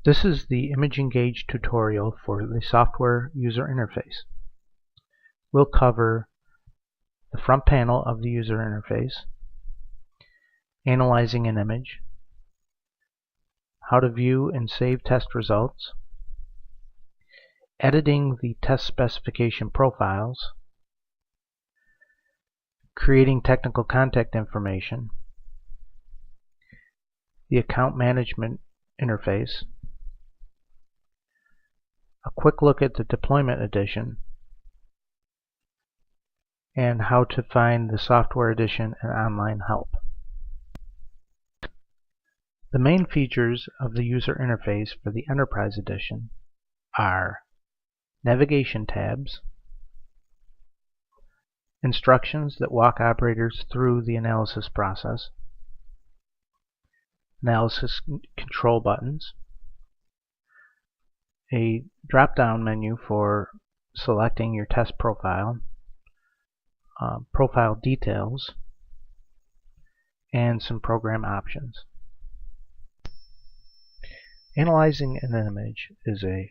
This is the Imaging Gauge tutorial for the software user interface. We'll cover the front panel of the user interface, analyzing an image, how to view and save test results, editing the test specification profiles, creating technical contact information, the account management interface, a quick look at the deployment edition, and how to find the software edition and online help. The main features of the user interface for the Enterprise Edition are navigation tabs, instructions that walk operators through the analysis process, analysis control buttons, a drop-down menu for selecting your test profile, profile details, and some program options. Analyzing an image is a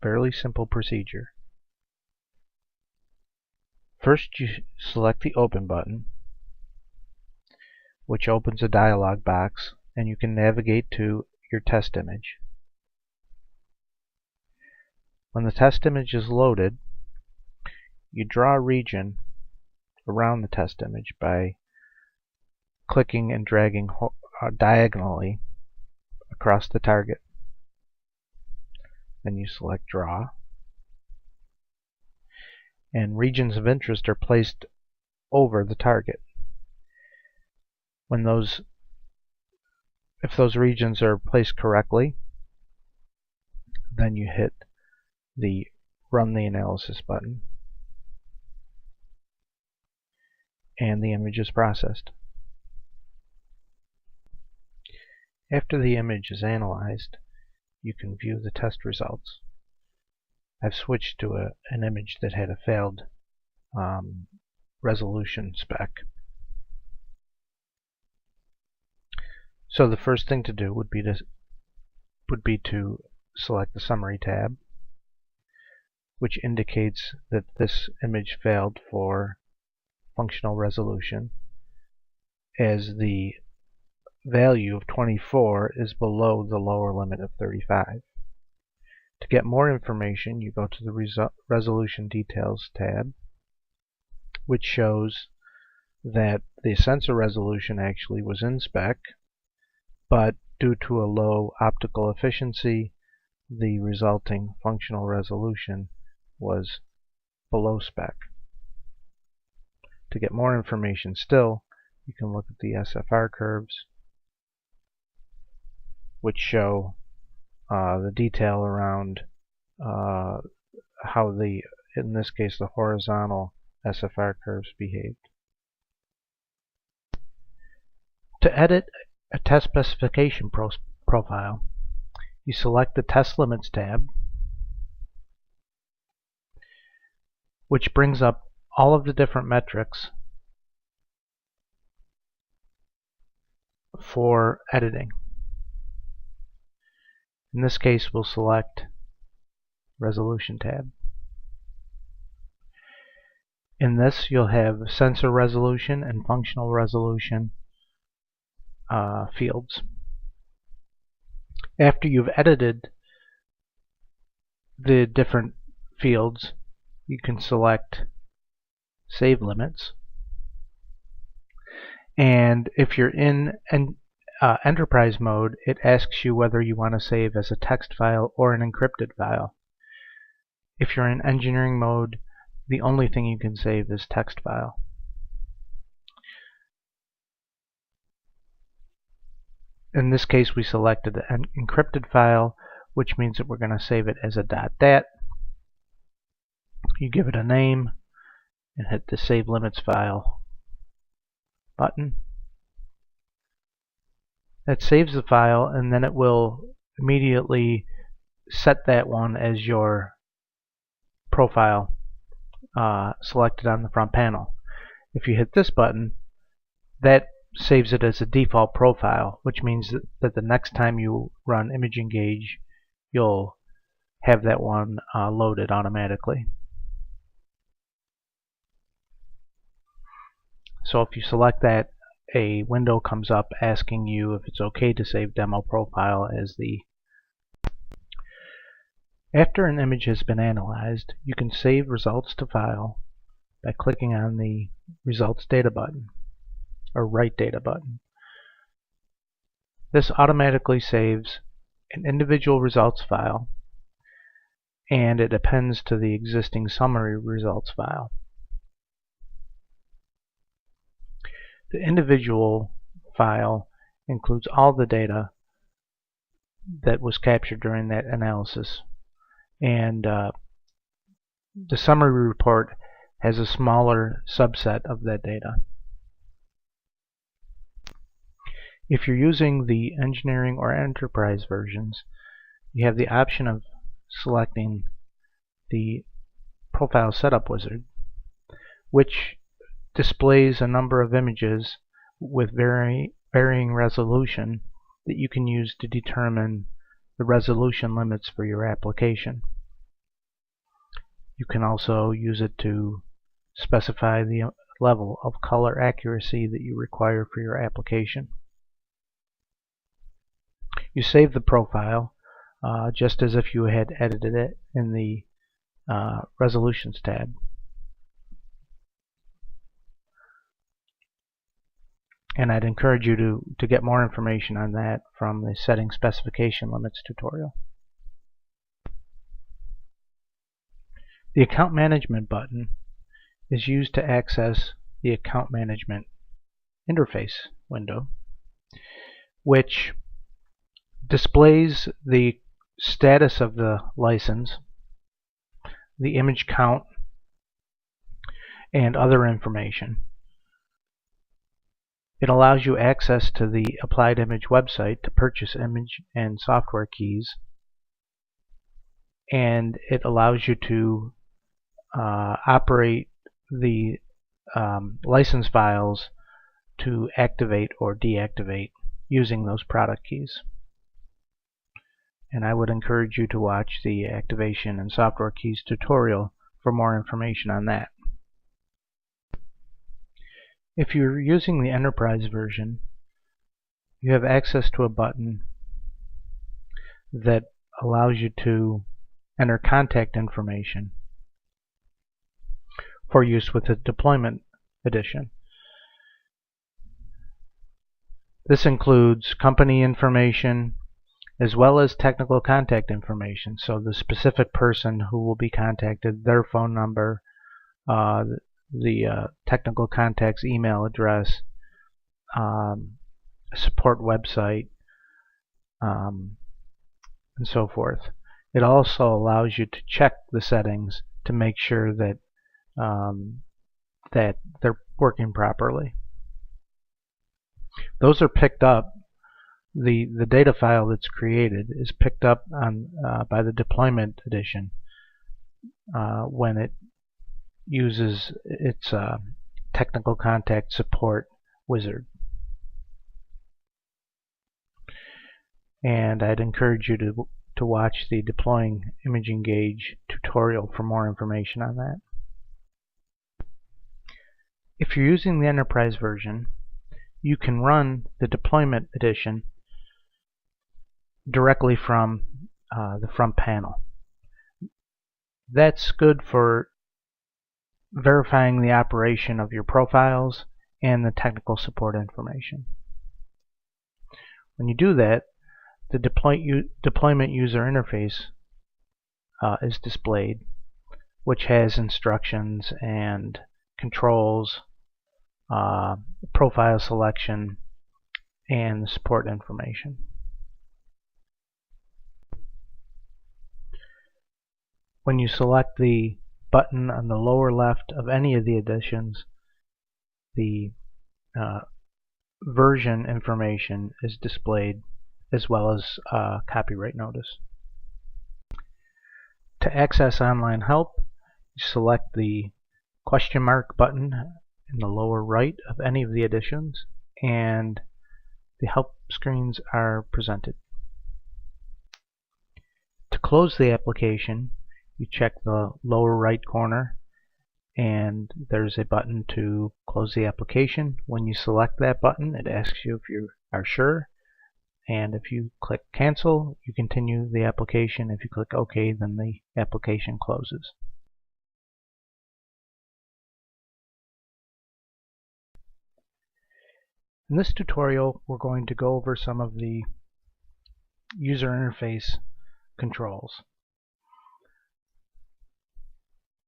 fairly simple procedure. First, you select the Open button, which opens a dialog box, and you can navigate to your test image. When the test image is loaded, you draw a region around the test image by clicking and dragging diagonally across the target. Then you select Draw, and regions of interest are placed over the target. If those regions are placed correctly, then you hit the Run the Analysis button, and the image is processed. After the image is analyzed, you can view the test results. I've switched to an image that had a failed resolution spec. So the first thing to do would be to select the Summary tab, which indicates that this image failed for functional resolution, as the value of 24 is below the lower limit of 35. To get more information, you go to the Resolution Details tab, which shows that the sensor resolution actually was in spec, but due to a low optical efficiency, the resulting functional resolution was below spec. To get more information still, you can look at the SFR curves, which show the detail around how in this case, the horizontal SFR curves behaved. To edit a test specification profile, you select the Test Limits tab, which brings up all of the different metrics for editing. In this case, we'll select Resolution tab. In this, you'll have sensor resolution and functional resolution fields. After you've edited the different fields, you can select Save Limits. And if you're in Enterprise mode, it asks you whether you want to save as a text file or an encrypted file. If you're in Engineering mode, the only thing you can save is text file. In this case, we selected an encrypted file, which means that we're going to save it as a .dat. You give it a name and hit the Save Limits File button. That saves the file, and then it will immediately set that one as your profile selected on the front panel. If you hit this button, that saves it as a default profile, which means that the next time you run Imaging Gauge, you'll have that one loaded automatically. So if you select that, a window comes up asking you if it's okay to save demo profile as the. After an image has been analyzed, you can save results to file by clicking on the Results Data button or Write Data button. This automatically saves an individual results file, and it appends to the existing summary results file. The individual file includes all the data that was captured during that analysis, and the summary report has a smaller subset of that data. If you're using the engineering or enterprise versions, you have the option of selecting the Profile Setup Wizard, which displays a number of images with varying resolution that you can use to determine the resolution limits for your application. You can also use it to specify the level of color accuracy that you require for your application. You save the profile just as if you had edited it in the Resolutions tab. And I'd encourage you to get more information on that from the Setting Specification Limits tutorial. The Account Management button is used to access the Account Management interface window, which displays the status of the license, the image count, and other information. It allows you access to the Applied Image website to purchase image and software keys, and it allows you to operate the license files to activate or deactivate using those product keys. And I would encourage you to watch the Activation and Software Keys tutorial for more information on that. If you're using the Enterprise version, you have access to a button that allows you to enter contact information for use with the Deployment Edition. This includes company information as well as technical contact information, so the specific person who will be contacted, their phone number, the technical contact's email address, support website, and so forth. It also allows you to check the settings to make sure that that they're working properly. Those are picked up. The data file that's created is picked up on by the Deployment Edition when it uses its technical contact support wizard. And I'd encourage you to watch the Deploying Image Engage tutorial for more information on that. If you're using the Enterprise version, you can run the Deployment Edition directly from the front panel. That's good for verifying the operation of your profiles and the technical support information. When you do that, the deployment user interface is displayed, which has instructions and controls, profile selection, and the support information. When you select the button on the lower left of any of the editions, the version information is displayed, as well as copyright notice. To access online help, you select the question mark button in the lower right of any of the editions, and the help screens are presented. close the application, you check the lower right corner and there's a button to close the application. When you select that button, it asks you if you are sure, and if you click cancel, you continue the application. If you click OK, then the application closes. In this tutorial, we're going to go over some of the user interface controls.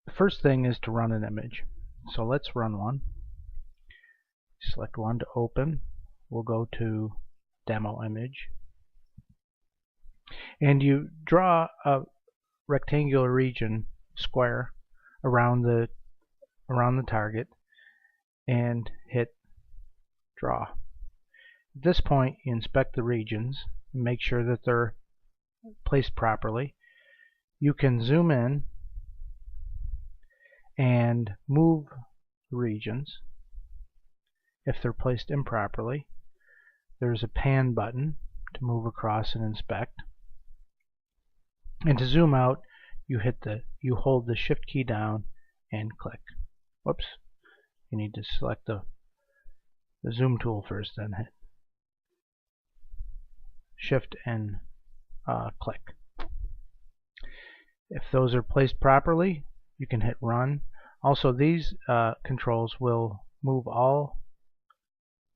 The first thing is to run an image. So let's run one. Select one to open. We'll go to demo image. And you draw a rectangular region, square, around the target and hit draw. At this point, you inspect the regions and make sure that they're placed properly. You can zoom in and move the regions if they're placed improperly. There's a pan button to move across and inspect. And to zoom out, you hold the shift key down and click. Whoops. You need to select the zoom tool first, then hit shift and click. If those are placed properly, you can hit run. Also, these controls will move all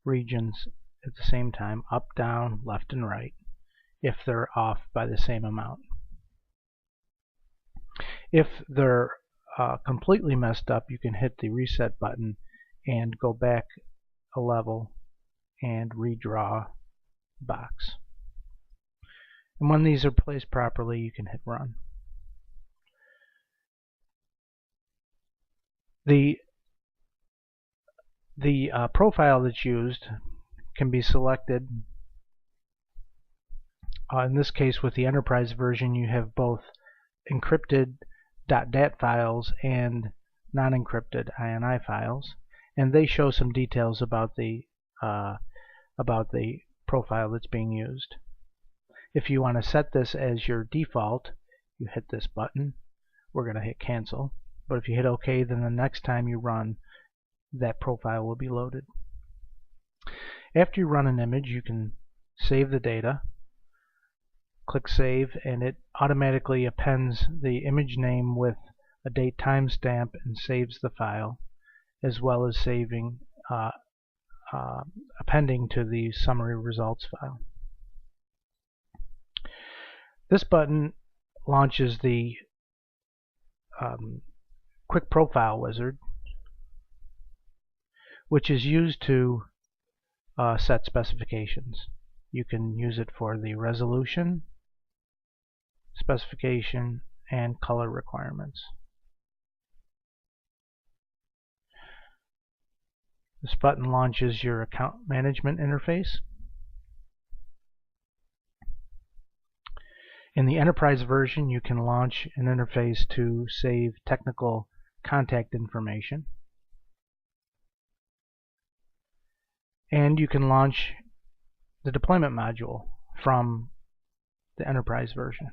regions at the same time, up, down, left, and right, if they're off by the same amount. If they're completely messed up, you can hit the reset button and go back a level and redraw the box. And when these are placed properly, you can hit run. The profile that's used can be selected. In this case, with the enterprise version, you have both encrypted .dat files and non-encrypted INI files, and they show some details about the profile that's being used. If you want to set this as your default, you hit this button. We're going to hit cancel. But if you hit OK, then the next time you run, that profile will be loaded. After you run an image, you can save the data. Click Save, and it automatically appends the image name with a date timestamp and saves the file, as well as appending to the summary results file. This button launches the Quick Profile Wizard, which is used to set specifications. You can use it for the resolution, specification, and color requirements. This button launches your account management interface. In the enterprise version, you can launch an interface to save technical contact information. And you can launch the deployment module from the enterprise version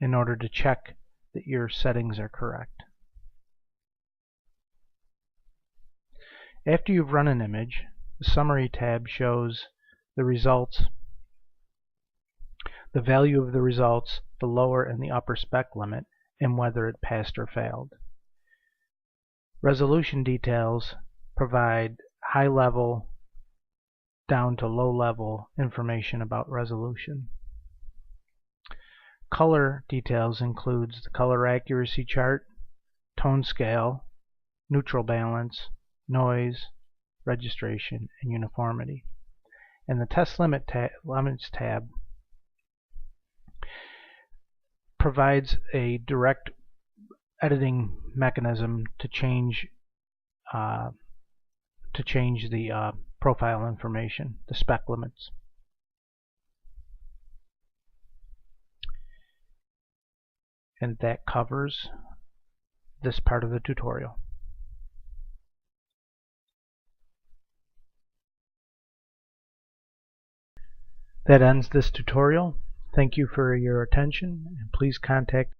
in order to check that your settings are correct. After you've run an image, the Summary tab shows the results, the value of the results, the lower and the upper spec limit, and whether it passed or failed. Resolution details provide high-level down to low-level information about resolution. Color details includes the color accuracy chart, tone scale, neutral balance, noise, registration, and uniformity. And the Test Limits tab provides a direct editing mechanism to change the profile information, the spec limits. And that covers this part of the tutorial. That ends this tutorial. Thank you for your attention, and please contact